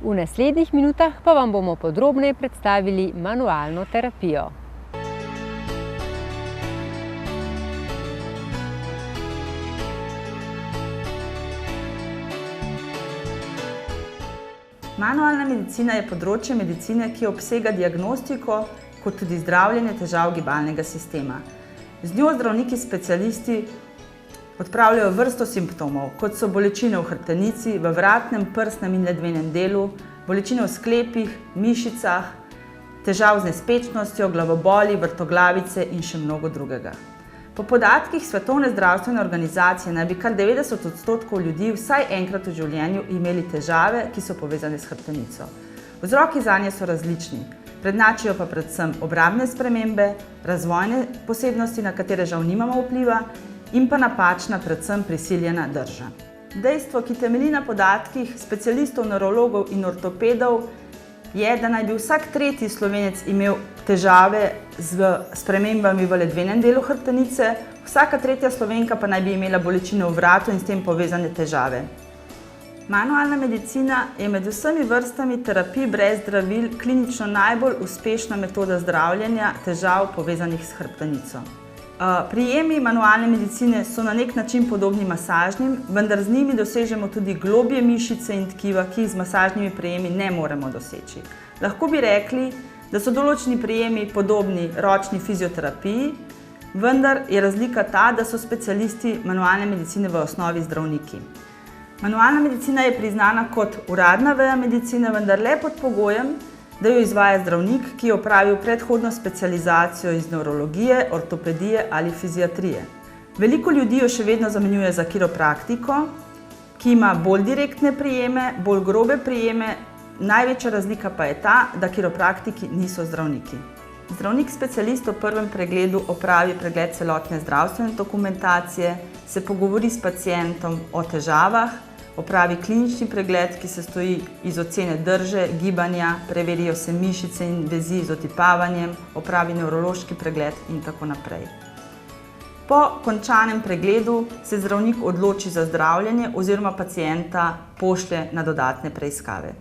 V naslednjih minutah pa vam bomo podrobneje predstavili manualno terapijo. Manualna medicina je področje medicine, ki obsega diagnostiko kot tudi zdravljenje težav gibalnega sistema. Z njo zdravniki specialisti odpravljajo vrsto simptomov, kot so bolečine v hrbtenici, v vratnem, prsnem in ledvenem delu, bolečine v sklepih, mišicah, težav z nespečnostjo, glavoboli, vrtoglavice in še mnogo drugega. Po podatkih Svetovne zdravstvene organizacije naj bi kar 90% ljudi vsaj enkrat v življenju imeli težave, ki so povezane s hrbtenico. Vzroki zanje so različni, prednjačijo pa predvsem obrambne spremembe, razvojne posebnosti, na katere žal nimamo vpliva, in pa napačna, predvsem prisiljena drža. Dejstvo, ki temelji na podatkih specialistov, nevrologov in ortopedov, je, da naj bi vsak tretji Slovenec imel težave z spremembami v ledvenem delu hrbtenice, vsaka tretja Slovenka pa naj bi imela bolečine v vratu in s tem povezane težave. Manualna medicina je med vsemi vrstami terapij brez zdravil klinično najbolj uspešna metoda zdravljenja težav povezanih s hrbtenico. Prijemi manualne medicine so na nek način podobni masažnim, vendar z njimi dosežemo tudi globje mišice in tkiva, ki jih z masažnimi prijemi ne moremo doseči. Lahko bi rekli, da so določeni prijemi podobni ročni fizioterapiji, vendar je razlika ta, da so specialisti manualne medicine v osnovi zdravniki. Manualna medicina je priznana kot uradna veja medicine, vendar le pod pogojem, da jo izvaja zdravnik, ki je opravil predhodno specializacijo iz nevrologije, ortopedije ali fiziatrije. Veliko ljudi jo še vedno zamenjuje za kiropraktiko, ki ima bolj direktne prijeme, bolj grobe prijeme, največja razlika pa je ta, da kiropraktiki niso zdravniki. Zdravnik specialist v prvem pregledu opravi pregled celotne zdravstvene dokumentacije, se pogovori s pacientom o težavah, opravi klinični pregled, ki se stoji iz ocene drže, gibanja, preverijo se mišice in vezi z otipavanjem, opravi nevrološki pregled in tako naprej. Po končanem pregledu se zdravnik odloči za zdravljenje oziroma pacienta pošlje na dodatne preiskave.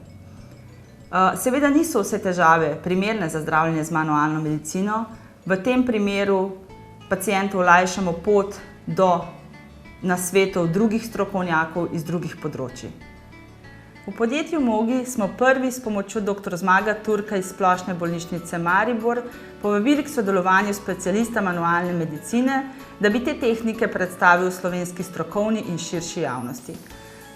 Seveda niso vse težave primerne za zdravljenje z manualno medicino. V tem primeru pacientu olajšamo pot do nasvetov drugih strokovnjakov iz drugih področij. V podjetju Mogi smo prvi s pomočjo dr. Zmaga Turka iz Splošne bolnišnice Maribor povabili k sodelovanju specialista manualne medicine, da bi te tehnike predstavil slovenski strokovni in širši javnosti.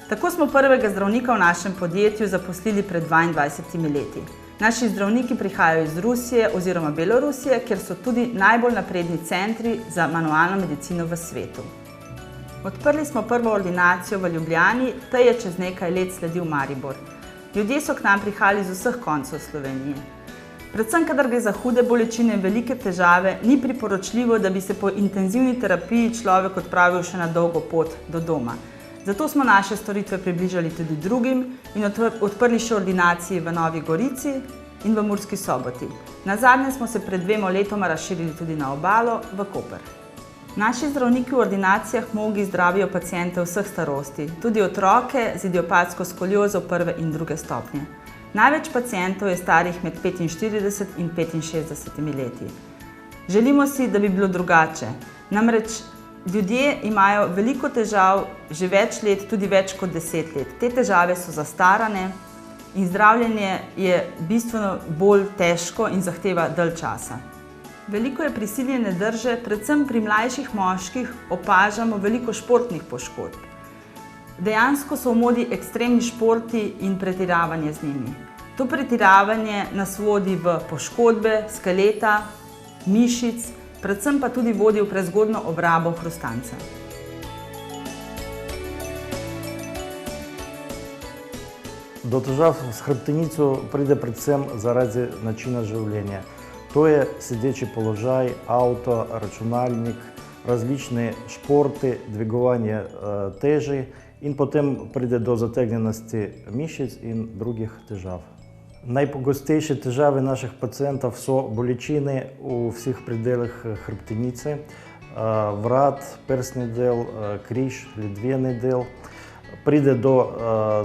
Tako smo prvega zdravnika v našem podjetju zaposlili pred 22 leti. Naši zdravniki prihajajo iz Rusije oziroma Belorusije, kjer so tudi najbolj napredni centri za manualno medicino v svetu. Odprli smo prvo ordinacijo v Ljubljani, tej je čez nekaj let sledil Maribor. Ljudje so k nam prihajali z vseh koncev Slovenije. Predvsem, kadar gre za hude bolečine in velike težave, ni priporočljivo, da bi se po intenzivni terapiji človek odpravil še na dolgo pot do doma. Zato smo naše storitve približali tudi drugim in odprli še ordinaciji v Novi Gorici in v Murski Soboti. Nazadnje smo se pred 2 letoma razširili tudi na obalo v Koper. Naši zdravniki v ordinacijah Mogi zdravijo paciente vseh starosti, tudi otroke z idiopatsko skoliozo prve in druge stopnje. Največ pacientov je starih med 45 in 65 leti. Želimo si, da bi bilo drugače. Namreč ljudje imajo veliko težav že več let, tudi več kot 10 let. Te težave so zastarane in zdravljenje je bistveno bolj težko in zahteva dalj časa. Veliko je prisiljene drže, predvsem pri mlajših moških opažamo veliko športnih poškodb. Dejansko so v modi ekstremni športi in pretiravanje z njimi. To pretiravanje nas vodi v poškodbe skeleta, mišic, predvsem pa tudi vodi v prezgodnjo obrabo hrustanca. До težav s hrbtenico pride predvsem zaradi načina življenja. To je sedeči položaj, avto, računalnik, različni športi, dvigovanje teži in potem pride do zategnjenosti mišic in drugih težav. Najpogostejše težave naših pacientov so bolečine v vseh predelih hrbtenice, vrat, prsni del, križ, ledveni del. pride do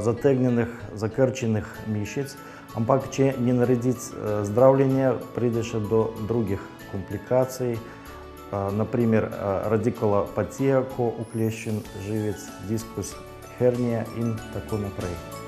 zategnjenih, zakrčenih mišic, ampak če ne narediti zdravljenja, pride še do drugih komplikacij, naprimer radikulopatija, ko ukleščen živec, diskus, hernija in tako naprej.